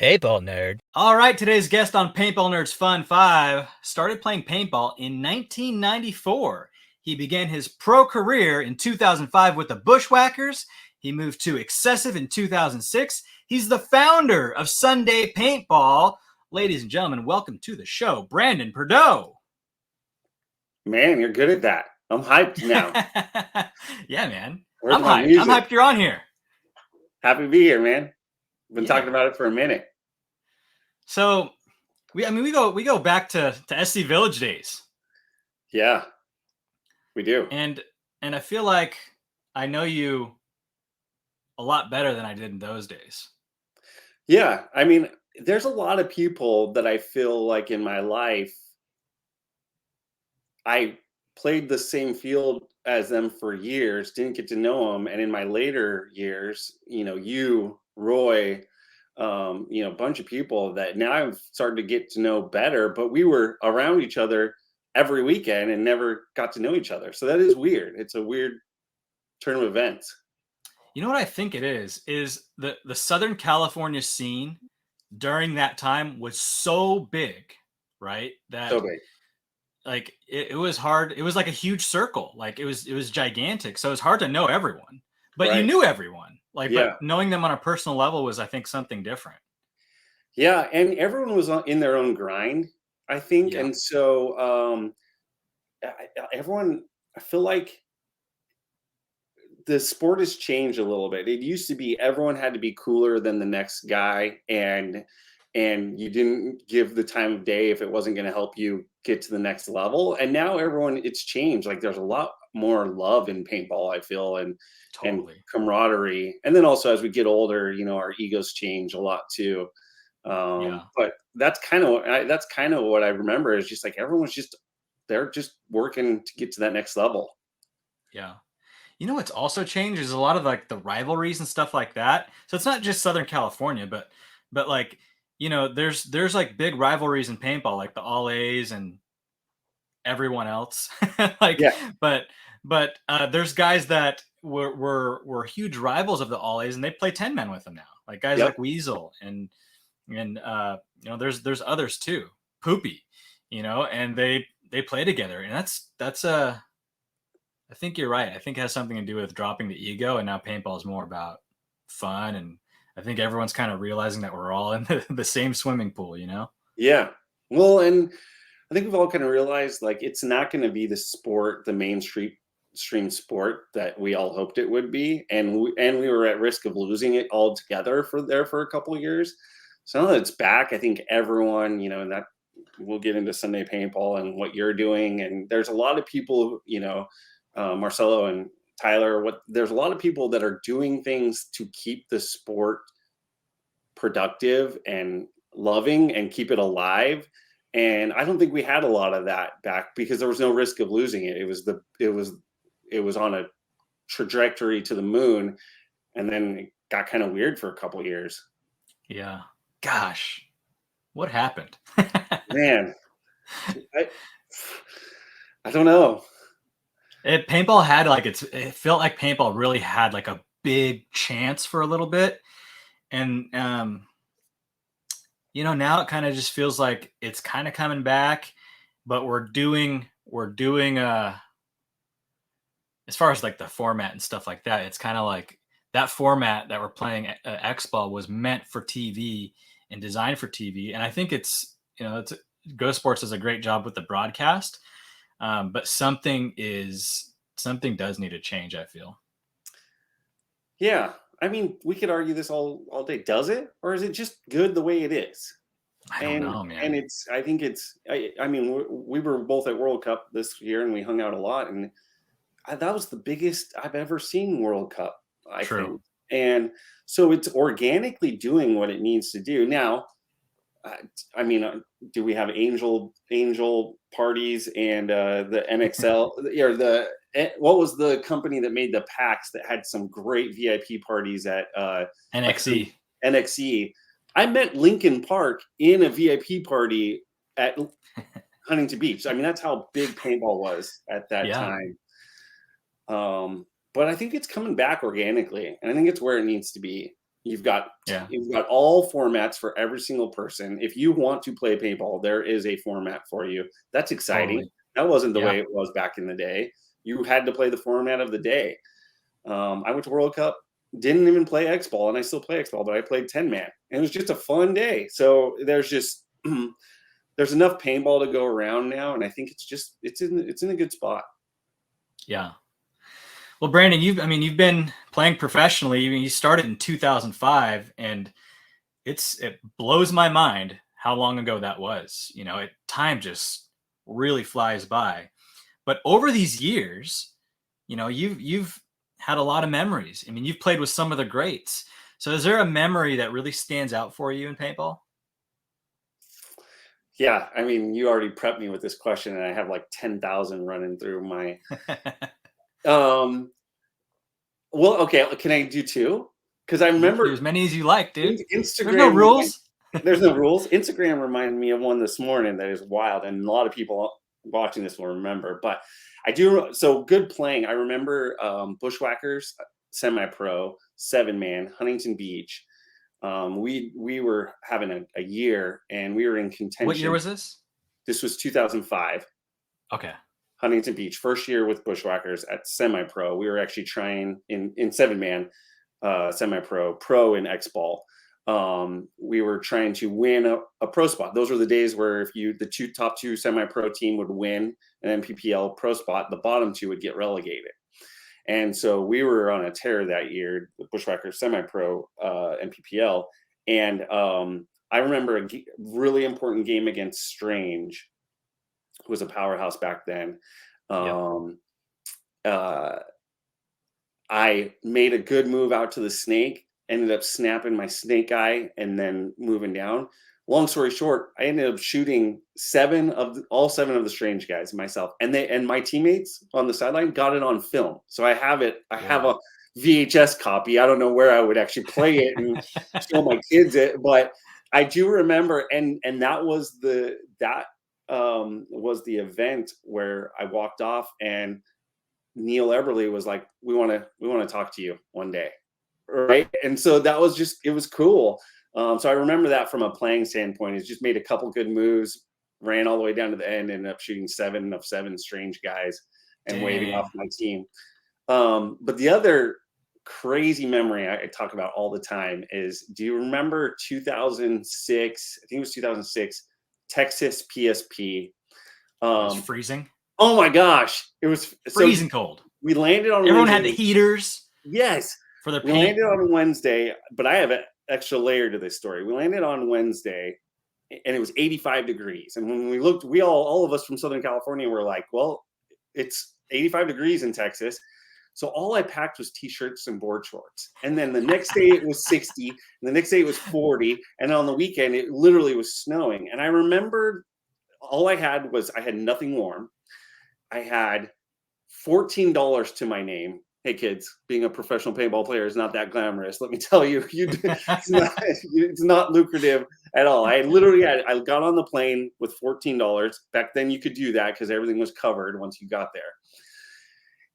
Paintball nerd. All right, today's guest on Paintball Nerds Fun 5 started playing paintball in 1994. He began his pro career in 2005 with the Bushwackers. He moved to Excessive in 2006. He's the founder of Sunday Paintball. Ladies and gentlemen, welcome to the show, Brandon Prideaux. Man, you're good at that. I'm hyped now. Yeah, man. Where's I'm my hyped. music? I'm hyped you're on here. Happy to be here, man. Been Yeah. talking about it for a minute. So, we go back to SC Village days. Yeah, we do. And I feel like I know you a lot better than I did in those days. Yeah, I mean, there's a lot of people that I feel like in my life, I played the same field as them for years, didn't get to know them. And in my later years, you, Roy, a bunch of people that now I've started to get to know better, but we were around each other every weekend and never got to know each other. So that is weird. It's a weird turn of events. You know what I think it is the Southern California scene during that time was so big, right? That So big. like it was hard. It was like a huge circle. Like it was gigantic. So it was hard to know everyone. But you Right. knew everyone. Yeah. But knowing them on a personal level was, I think, something different. Yeah, and everyone was in their own grind, I think. Yeah. And so everyone, I feel like the sport has changed a little bit. It used to be everyone had to be cooler than the next guy, and you didn't give the time of day if it wasn't going to help you get to the next level. And now it's changed. Like there's a lot more love in paintball, I feel, and Totally. camaraderie. And then also as we get older, our egos change a lot too. Yeah. But that's kind of what I remember is just like they're just working to get to that next level. Yeah. You know what's also changed is a lot of like the rivalries and stuff like that. So it's not just Southern California, but like, there's like big rivalries in paintball, like the All A's and everyone else. Like, Yeah. but there's guys that were huge rivals of the All A's, and they play 10-man with them now. Like guys Yep. like Weasel and there's others too, Poopy, and they play together, and that's I think you're right. I think it has something to do with dropping the ego, and now paintball is more about fun. And I think everyone's kind of realizing that we're all in the same swimming pool, Yeah. Well, and I think we've all kind of realized like it's not going to be the mainstream sport that we all hoped it would be, and we were at risk of losing it altogether for a couple of years. So now that it's back, I think everyone, and that we'll get into Sunday Paintball and what you're doing, and there's a lot of people, Marcelo and Tyler, there's a lot of people that are doing things to keep the sport productive and loving and keep it alive. And I don't think we had a lot of that back because there was no risk of losing it. It was on a trajectory to the moon, and then it got kind of weird for a couple of years. Yeah. Gosh, what happened? Man, I don't know. Paintball had like it felt like paintball really had like a big chance for a little bit, and now it kind of just feels like it's kind of coming back, but we're doing as far as like the format and stuff like that, it's kind of like that format that we're playing at X-Ball was meant for TV and designed for TV, and I think it's Go Sports does a great job with the broadcast. But something does need to change, I feel. Yeah. I mean, we could argue this all day. Does it? Or is it just good the way it is? I don't know, man. And I mean, we were both at World Cup this year and we hung out a lot. And that was the biggest I've ever seen World Cup, I think. And so it's organically doing what it needs to do. Now, I mean, do we have angel parties and the NXL or what was the company that made the packs that had some great VIP parties at NXE? NXE. I met Lincoln Park in a VIP party at Huntington Beach. I mean, that's how big paintball was at that time. But I think it's coming back organically, and I think it's where it needs to be. You've got Yeah. all formats for every single person. If you want to play paintball, there is a format for you. That's exciting. Totally. That wasn't the Yeah. way it was back in the day. You had to play the format of the day. I went to World Cup, didn't even play X Ball, and I still play X Ball, but I played 10-man. And it was just a fun day. So there's just there's enough paintball to go around now, and I think it's in a good spot. Yeah. Well, Brandon, you've been playing professionally. You started in 2005, and it blows my mind how long ago that was. Time just really flies by. But over these years, you've had a lot of memories. I mean, you've played with some of the greats. So is there a memory that really stands out for you in paintball? Yeah, I mean, you already prepped me with this question, and I have like 10,000 running through my. Um, well, okay, can I do two? Because I You can do remember as many as you like, dude. There's no Instagram. rules. There's no rules. Instagram reminded me of one this morning that is wild, and a lot of people watching this will remember. But I do. So good playing. I remember Bushwackers, semi-pro, 7-man, Huntington Beach. We were having a year, and we were in contention. What year was this? This was 2005. Okay. Huntington Beach, first year with Bushwackers at semi-pro. We were actually trying in 7-man, semi-pro, pro in X Ball. We were trying to win a pro spot. Those were the days where if the top two semi-pro team would win an MPPL pro spot, the bottom two would get relegated. And so we were on a tear that year, the Bushwackers semi-pro MPPL. And I remember a really important game against Strange, who was a powerhouse back then. I made a good move out to the snake, ended up snapping my snake eye and then moving down. Long story short, I ended up shooting all seven of the Strange guys myself, and my teammates on the sideline got it on film. So I have it. I have a VHS copy. I don't know where I would actually play it and show my kids it, but I do remember, and that was the event where I walked off, and Neil Eberly was like, "We want to talk to you one day." Right. And so that was it was cool. So I remember that from a playing standpoint. It's just made a couple good moves, ran all the way down to the end, ended up shooting 7 of 7 Strange guys and waving off my team. But the other crazy memory I talk about all the time is, do you remember 2006? I think it was 2006, Texas PSP. It was freezing. Oh my gosh. It was freezing cold. We landed on Everyone had the heaters. Yes. For the we landed on Wednesday, but I have an extra layer to this story. We landed on Wednesday, and it was 85 degrees. And when we looked, all of us from Southern California were like, well, it's 85 degrees in Texas. So all I packed was T-shirts and board shorts. And then the next day it was 60, and the next day it was 40. And on the weekend, it literally was snowing. And I remember all I had nothing warm. I had $14 to my name. Hey kids, being a professional paintball player is not that glamorous. Let me tell you, it's not lucrative at all. I got on the plane with $14. Back then you could do that because everything was covered once you got there.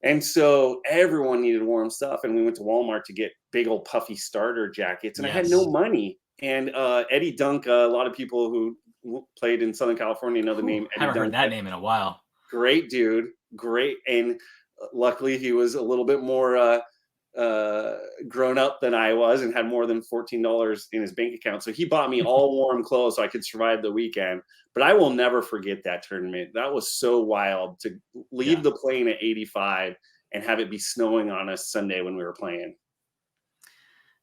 And so everyone needed warm stuff. And we went to Walmart to get big old puffy starter jackets. And I had no money. And Eddie Dunk, a lot of people who played in Southern California know the name Eddie Dunk. I haven't heard that name in a while. Great dude. Great. And luckily, he was a little bit more grown up than I was and had more than $14 in his bank account. So he bought me all warm clothes so I could survive the weekend. But I will never forget that tournament. That was so wild to leave the plane at 85 and have it be snowing on us Sunday when we were playing.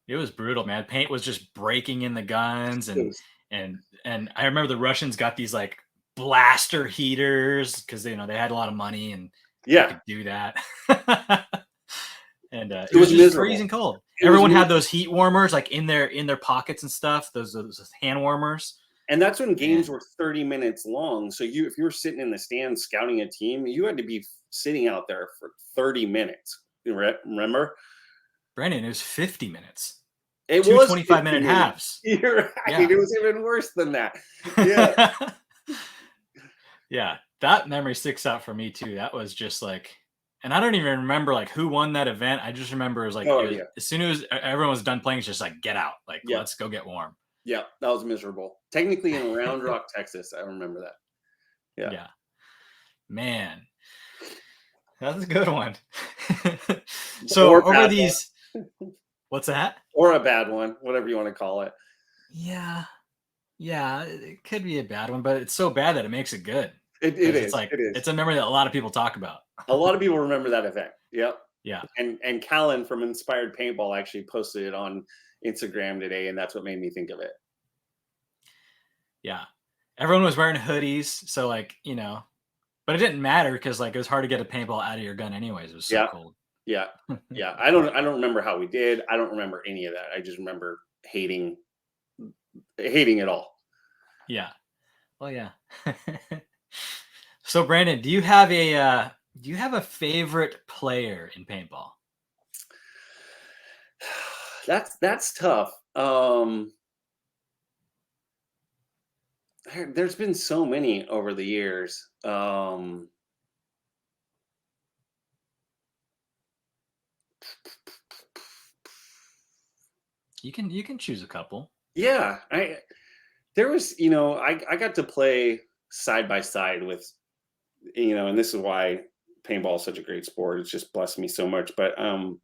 It was brutal, man. Paint was just breaking in the guns, and I remember the Russians got these like blaster heaters because they had a lot of money and they could do that. And it was just freezing cold. Everyone had those heat warmers like in their pockets and stuff. Those hand warmers. And that's when games were 30 minutes long. So if you were sitting in the stands scouting a team, you had to be sitting out there for 30 minutes. Remember? Brandon, it was 50 minutes. It was 25-minute halves. You're right. Yeah. It was even worse than that. Yeah. Yeah. That memory sticks out for me too. That was just like, And I don't even remember like who won that event. I just remember it was like No it was, idea. as soon as everyone was done playing, it's just like get out, like Yeah. let's go get warm. Yeah, that was miserable. Technically in Round Rock, Texas. I remember that. Yeah. Yeah, man, that's a good one. So Or over bad these, one. what's that? Or a bad one, whatever you want to call it. Yeah, yeah, it could be a bad one, but it's so bad that it makes it good It because it's is. like It is. it's a memory that a lot of people talk about. A lot of people remember that event. Yep. Yeah, And Callan from Inspired Paintball actually posted it on Instagram today, and that's what made me think of it. yeah. Everyone was wearing hoodies, so like but it didn't matter because like it was hard to get a paintball out of your gun anyways. It was so Yeah. cold. Yeah. Yeah. I don't remember how we did. I don't remember any of that. I just remember hating it all. Yeah. Well, yeah. So Brandon, do you have a favorite player in paintball? That's tough. There's been so many over the years. You can choose a couple. Yeah, there was, I got to play side by side with, and this is why paintball is such a great sport. It's just blessed me so much. But I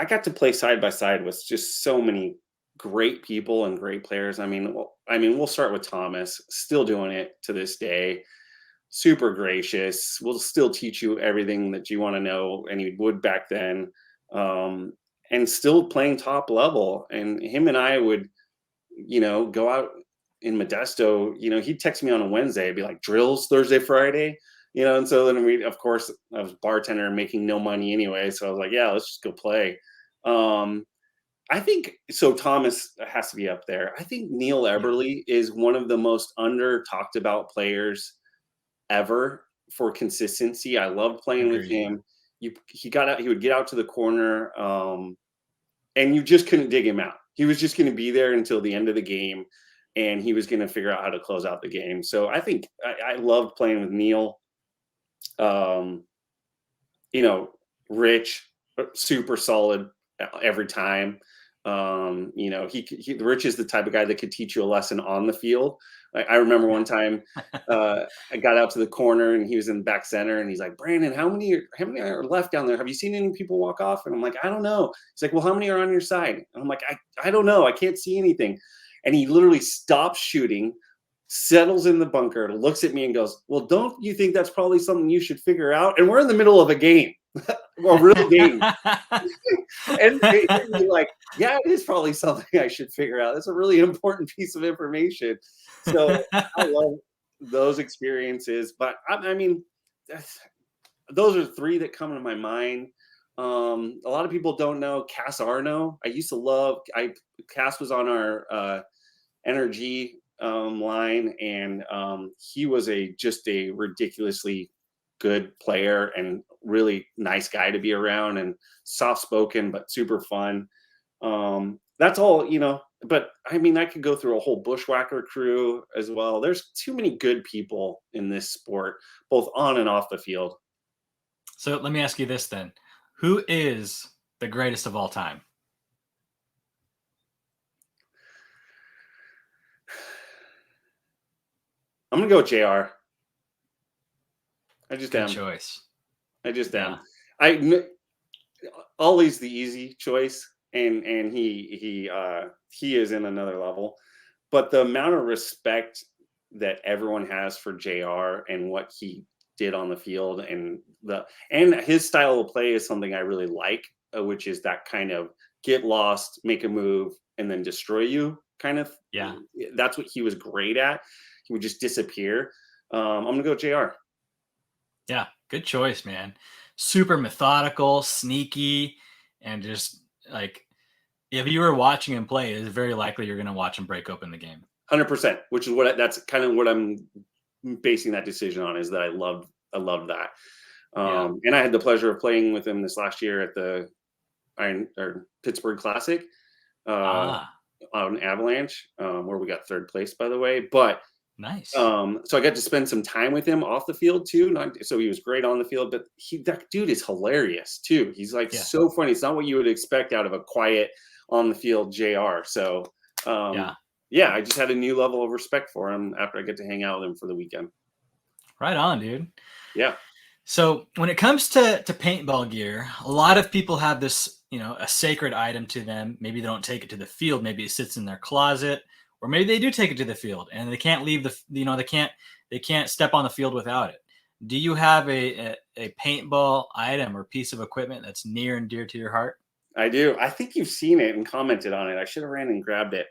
got to play side by side with just so many great people and great players. We'll start with Thomas, still doing it to this day. Super gracious. Will still teach you everything that you want to know, and he would back then. And still playing top level. And him and I would, go out in Modesto. He'd text me on a Wednesday, be like, drills Thursday, Friday. And so then of course, I was bartender making no money anyway. So I was like, yeah, let's just go play. I think so. Thomas has to be up there. I think Neil Yeah. Eberle is one of the most under talked about players ever for consistency. I loved playing with Agreed. him. He got out, he would get out to the corner, and you just couldn't dig him out. He was just going to be there until the end of the game, and he was going to figure out how to close out the game. So I think I loved playing with Neil. Um, Rich, super solid every time. Rich is the type of guy that could teach you a lesson on the field. I remember one time I got out to the corner and he was in back center and he's like, Brandon, how many are left down there? Have you seen any people walk off? And I'm like, I don't know. He's like, well, how many are on your side? And I'm like, I don't know. I can't see anything. And he literally stops shooting, settles in the bunker, looks at me and goes, well, don't you think that's probably something you should figure out? And we're in the middle of a game. A real game. And you're like, yeah, it is probably something I should figure out. That's a really important piece of information. So I love those experiences. But those are three that come to my mind. A lot of people don't know Cass Arno. Cass was on our energy line, and he was just a ridiculously good player and really nice guy to be around, and soft spoken but super fun. That's all, but I could go through a whole Bushwhacker crew as well. There's too many good people in this sport, both on and off the field. So let me ask you this then. Who is the greatest of all time? I'm gonna go with JR. I just Good am. choice. I just Yeah. am. Always the easy choice, and he is in another level. But the amount of respect that everyone has for JR and what he did on the field, and his style of play is something I really like, which is that kind of get lost, make a move, and then destroy you kind of. Yeah. That's what he was great at. He would just disappear. I'm gonna go JR. Yeah, good choice, man. Super methodical, sneaky, and just like if you were watching him play, it's very likely you're going to watch him break open the game. 100%, which is that's kind of what I'm basing that decision on, is that I love that. And I had the pleasure of playing with him this last year at the Pittsburgh Classic on Avalanche, where we got third place, by the way. But Nice. So I got to spend some time with him off the field too. So he was great on the field, but that dude is hilarious too. He's like Yeah. so funny. It's not what you would expect out of a quiet on the field JR. So Yeah. yeah, I just had a new level of respect for him after I get to hang out with him for the weekend. Right on, dude. Yeah. So when it comes to paintball gear, a lot of people have this, a sacred item to them. Maybe they don't take it to the field. Maybe it sits in their closet, or maybe they do take it to the field and they can't leave they can't step on the field without it. Do you have a paintball item or piece of equipment that's near and dear to your heart? I do. I think you've seen it and commented on it. I should have ran and grabbed it.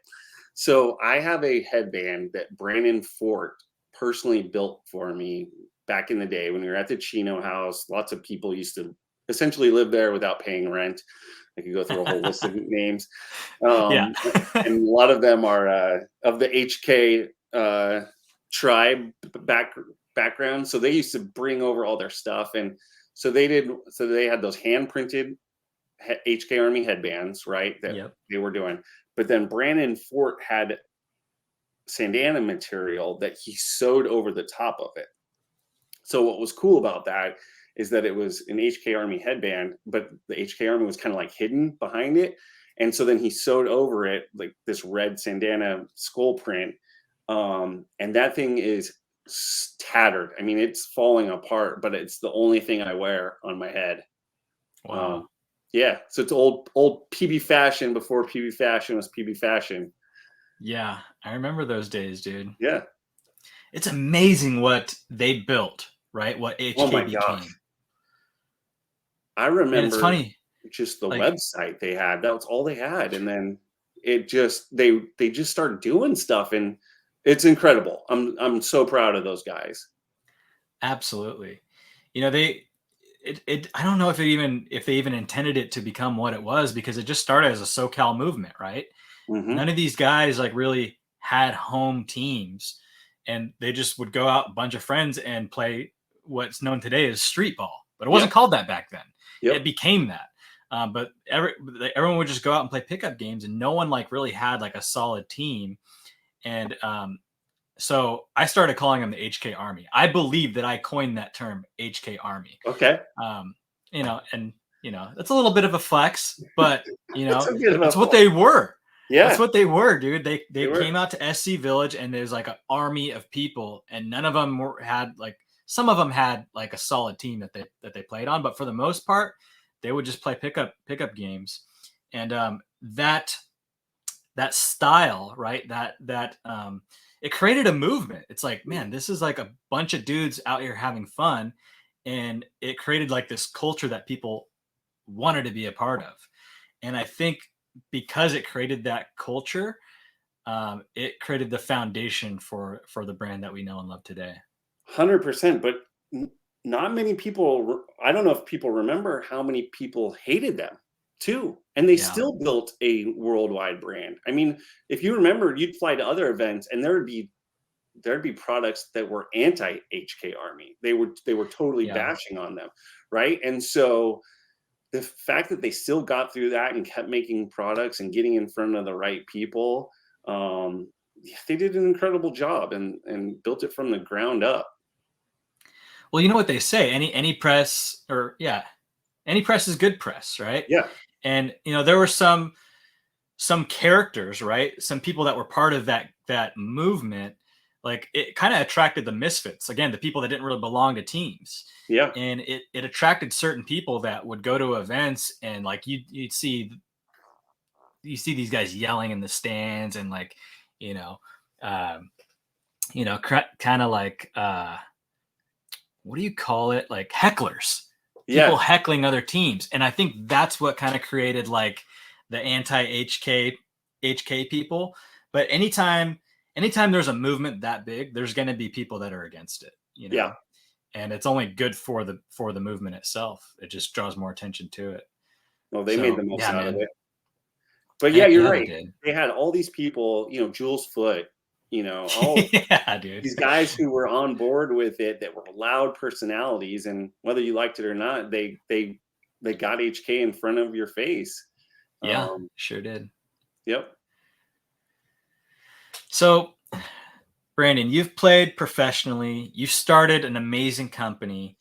So I have a headband that Brandon Fort personally built for me back in the day when we were at the Chino house. Lots of people used to essentially live there without paying rent. I could go through a whole list of names. Yeah. And a lot of them are of the HK tribe background. So they used to bring over all their stuff. And so they had those hand printed HK Army headbands, right? That Yep. they were doing. But then Brandon Fort had Sandana material that he sewed over the top of it. So what was cool about that is that it was an HK Army headband, but the HK Army was kind of like hidden behind it. And so then he sewed over it like this red Sandana skull print. And that thing is tattered. I mean, it's falling apart, but it's the only thing I wear on my head. Wow. Yeah, so it's old PB fashion before PB fashion was PB fashion. Yeah, I remember those days, dude. Yeah. It's amazing what they built, right? What Oh my HK gosh. became. I And it's remember funny, just the like, website they had. That was all they had, and then it just they just started doing stuff, and it's incredible. I'm so proud of those guys. absolutely. They I don't know if they even intended it to become what it was, because it just started as a SoCal movement, right? Hmm. None of these guys like really had home teams, and they just would go out, a bunch of friends, and play what's known today as street ball, but it wasn't Yep. called that back then. It Yep. became that. But everyone would just go out and play pickup games, and no one like really had like a solid team. And so I started calling them the HK Army. I believe that I coined that term, HK Army. Okay. Um, and that's a little bit of a flex, but It's a bit of a that's what they were. That's yeah. what they were, dude. They They were. came out to SC Village, and there's like an army of people, and none of them had like, some of them had like a solid team that they played on, but for the most part, they would just play pickup games, and that style, right? That it created a movement. It's like, man, this is like a bunch of dudes out here having fun, and it created like this culture that people wanted to be a part of. And I think because it created that culture, it created the foundation for the brand that we know and love today. 100%, but not many people. I don't know if people remember how many people hated them too, and they Yeah, still built a worldwide brand. I mean, if you remember, you'd fly to other events, and there'd be products that were anti HK Army. They were totally yeah. bashing on them, right? And so the fact that they still got through that and kept making products and getting in front of the right people, yeah, they did an incredible job and built it from the ground up. Well, you know what they say, any press, or yeah, any press is good press, right? Yeah. And there were some characters, right? Some people that were part of that movement. Like, it kind of attracted the misfits, again, the people that didn't really belong to teams. Yeah. And it attracted certain people that would go to events, and like you see these guys yelling in the stands, and like, you know um kind of like, what do you call it, like hecklers, people Yes. heckling other teams. And I think that's what kind of created like the anti HK people. But anytime there's a movement that big, there's going to be people that are against it. Yeah. And it's only good for the movement itself. It just draws more attention to it. Well, they made the So most yeah, out of man. it. But yeah, Heck you're yeah, they right. did. They had all these people, Jules Foote, all Yeah, dude. these guys who were on board with it, that were loud personalities, and whether you liked it or not, they got HK in front of your face. Yeah, Um, sure did. yep. So Brandon, you've played professionally. You've started an amazing company.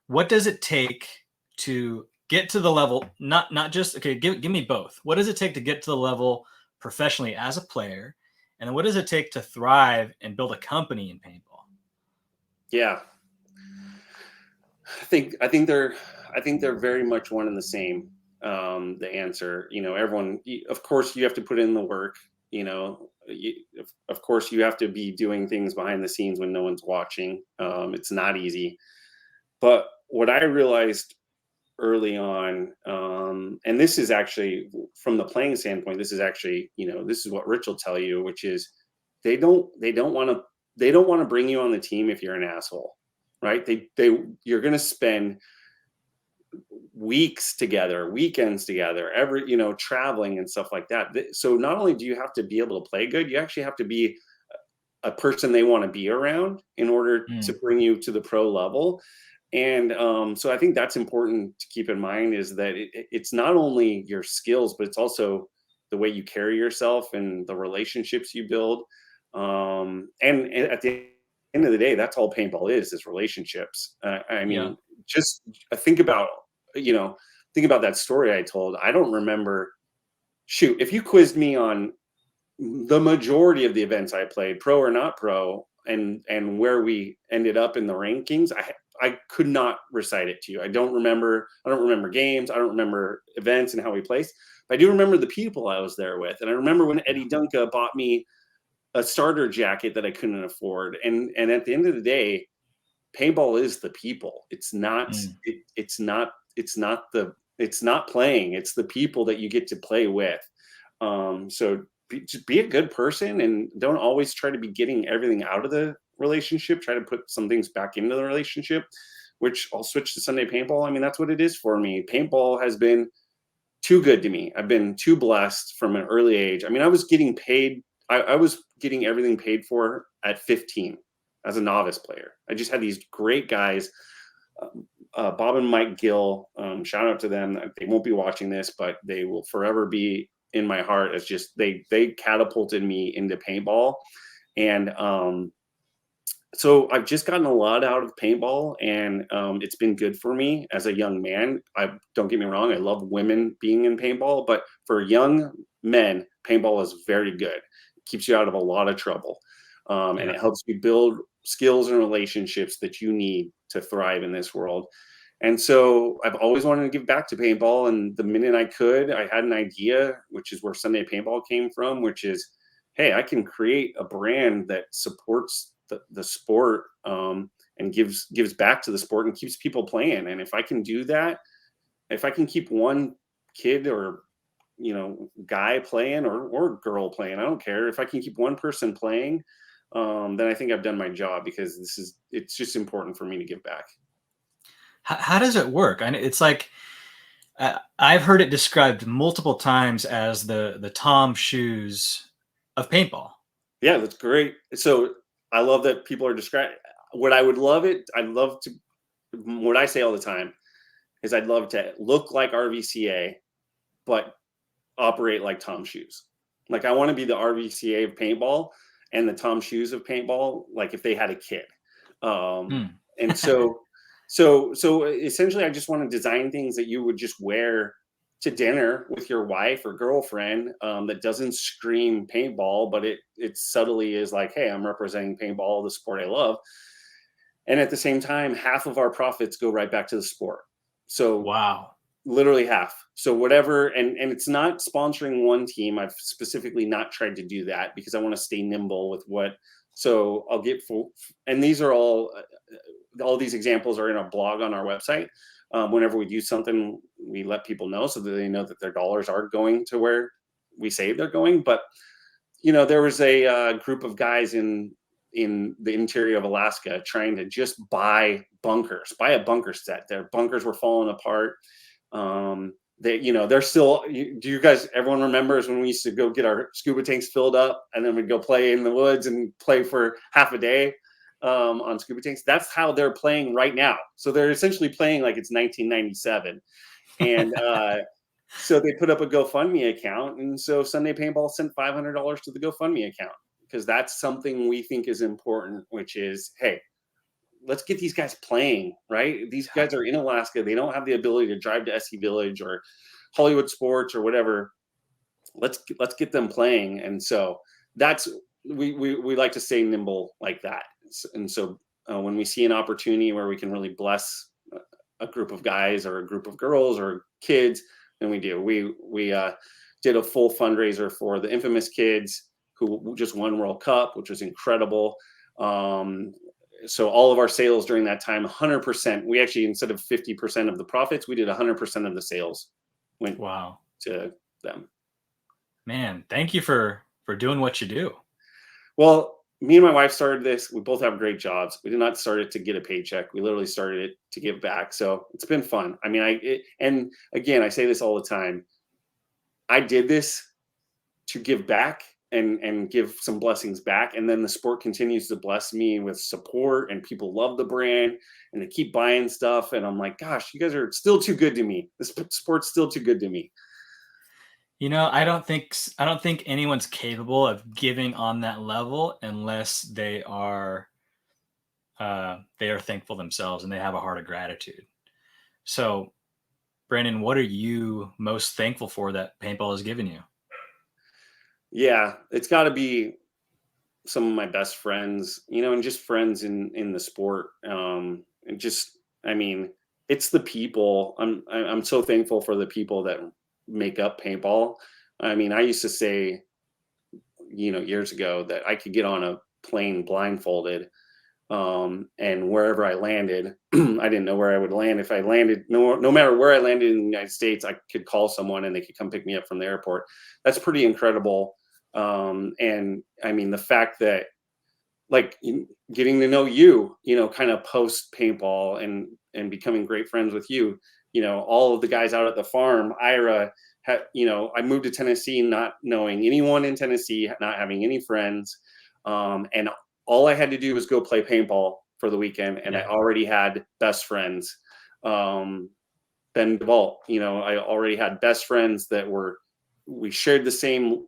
What does it take to get to the level? Not just okay. Give me both. What does it take to get to the level professionally as a player, and then what does it take to thrive and build a company in paintball? Yeah, I think they're very much one and the same. The answer, everyone, of course, you have to put in the work. Of course, you have to be doing things behind the scenes when no one's watching. It's not easy. But what I realized early on, and this is actually from the playing standpoint, this is actually, this is what Rich will tell you, which is they don't want to bring you on the team if you're an asshole, right? You're going to spend weeks together, weekends together, traveling and stuff like that. So not only do you have to be able to play good, you actually have to be a person they want to be around in order to bring you to the pro level. And so I think that's important to keep in mind, is that it's not only your skills, but it's also the way you carry yourself and the relationships you build. And at the end of the day, that's all paintball is relationships. I mean, just think about that story I told. I don't remember. Shoot, if you quizzed me on the majority of the events I played, pro or not pro, and where we ended up in the rankings, I could not recite it to you. I don't remember games. I don't remember events and how we placed. But I do remember the people I was there with. And I remember when Eddie Dunca bought me a starter jacket that I couldn't afford. And at the end of the day, paintball is the people. It's not playing. It's the people that you get to play with. So just be a good person, and don't always try to be getting everything out of the relationship. Try to put some things back into the relationship, which I'll switch to Sunday Paintball. I mean, that's what it is for me. Paintball has been too good to me. I've been too blessed from an early age. I mean, I was getting paid. I was getting everything paid for at 15 as a novice player. I just had these great guys, Bob and Mike Gill. Shout out to them. They won't be watching this, but they will forever be in my heart as just they catapulted me into paintball. And so I've just gotten a lot out of paintball, and it's been good for me as a young man. Don't get me wrong, I love women being in paintball, but for young men, paintball is very good. It keeps you out of a lot of trouble, and it helps you build skills and relationships that you need to thrive in this world. And so I've always wanted to give back to paintball. And the minute I could, I had an idea, which is where Sunday Paintball came from, which is, hey, I can create a brand that supports the sport, and gives back to the sport and keeps people playing. And if I can do that, if I can keep one kid or guy playing or girl playing, I don't care. If I can keep one person playing, then I think I've done my job, because it's just important for me to give back. How does it work? It's like I've heard it described multiple times as the Tom shoes of paintball. Yeah, that's great. So I love that people are describing what I would love it. I'd love to, what I say all the time is I'd love to look like RVCA, but operate like Tom shoes. Like I want to be the RVCA of paintball and the Tom shoes of paintball. Like if they had a kid. And so essentially I just want to design things that you would just wear to dinner with your wife or girlfriend, that doesn't scream paintball, but it subtly is like, hey, I'm representing paintball, the sport I love. And at the same time, half of our profits go right back to the sport. So wow, literally half. So whatever, and it's not sponsoring one team. I've specifically not tried to do that because I want to stay nimble with what. So I'll get full, and these are all these examples are in a blog on our website. Whenever we do something, we let people know so that they know that their dollars are going to where we say they're going. But there was a group of guys in the interior of Alaska trying to just buy a bunker set. Their bunkers were falling apart. They're still. Do you guys? Everyone remembers when we used to go get our scuba tanks filled up, and then we'd go play in the woods and play for half a day on scuba tanks. That's how they're playing right now. So they're essentially playing like it's 1997, and so they put up a GoFundMe account, and so Sunday Paintball sent $500 to the GoFundMe account. because that's something we think is important, which is, hey, let's get these guys playing, right? These guys are in Alaska. They don't have the ability to drive to SC Village or Hollywood Sports or whatever. Let's get them playing. And so that's, we like to stay nimble like that. And so when we see an opportunity where we can really bless a group of guys or a group of girls or kids, then we do. We did a full fundraiser for the infamous kids who just won World Cup, which was incredible. So all of our sales during that time, 100%, we actually, instead of 50% of the profits, we did 100% of the sales went to them. Man, thank you for doing what you do. Well, me and my wife started this. We both have great jobs. We did not start it to get a paycheck. We literally started it to give back. So it's been fun. I mean, and again, I say this all the time. I did this to give back and give some blessings back. And then the sport continues to bless me with support, and people love the brand and they keep buying stuff. And I'm like, gosh, you guys are still too good to me. This sport's still too good to me. You know, I don't think anyone's capable of giving on that level unless they are thankful themselves and they have a heart of gratitude. So, Brandon, what are you most thankful for that paintball has given you? Yeah, it's got to be some of my best friends, you know, and just friends in the sport. And just, I mean, it's the people. I'm so thankful for the people that make up paintball. I mean, I used to say, you know, years ago that I could get on a plane blindfolded, and wherever I landed, I didn't know where I would land. If I landed, no matter where I landed in the United States, I could call someone and they could come pick me up from the airport. That's pretty incredible. And I mean, the fact that, like, getting to know you, you know, kind of post paintball and becoming great friends with you, you know, all of the guys out at the farm, Ira, you know, I moved to Tennessee not knowing anyone in Tennessee, not having any friends. And all I had to do was go play paintball for the weekend. And I already had best friends. Ben DeVault, you know, I already had best friends that we shared the same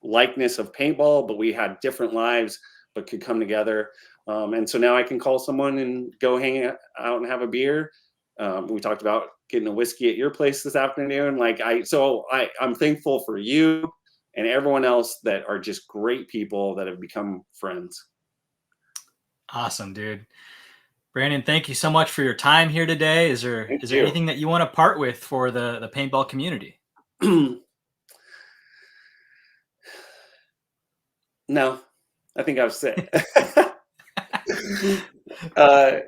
likeness of paintball, but we had different lives, but could come together. And so now I can call someone and go hang out and have a beer. We talked about getting a whiskey at your place this afternoon. I'm thankful for you and everyone else that are just great people that have become friends. Awesome, dude. Brandon, thank you so much for your time here today. Is there anything that you want to part with for the paintball community? No, I think I've said.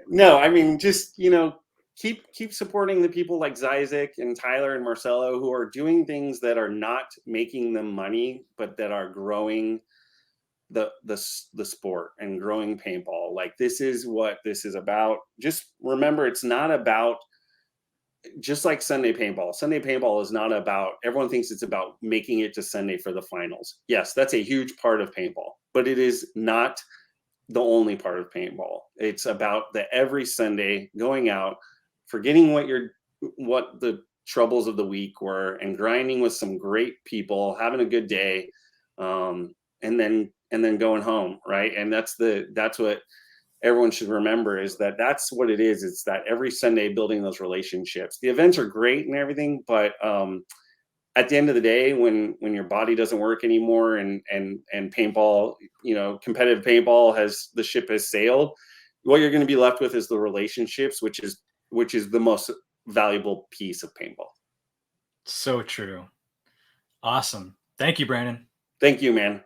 No, I mean, just, you know, keep supporting the people like Zizek and Tyler and Marcelo who are doing things that are not making them money, but that are growing the sport and growing paintball. Like, this is what this is about. Just remember, it's not about, just like Sunday Paintball. Sunday Paintball is not about, everyone thinks it's about making it to Sunday for the finals. Yes, that's a huge part of paintball, but it is not the only part of paintball. It's about the every Sunday going out, forgetting what the troubles of the week were, and grinding with some great people, having a good day, and then going home, right? And that's what everyone should remember, is that's what it is. It's that every Sunday building those relationships. The events are great and everything, but at the end of the day, when your body doesn't work anymore and paintball, you know, competitive paintball the ship has sailed, what you're going to be left with is the relationships, which is the most valuable piece of paintball. So true. Awesome. Thank you, Brandon. Thank you, man.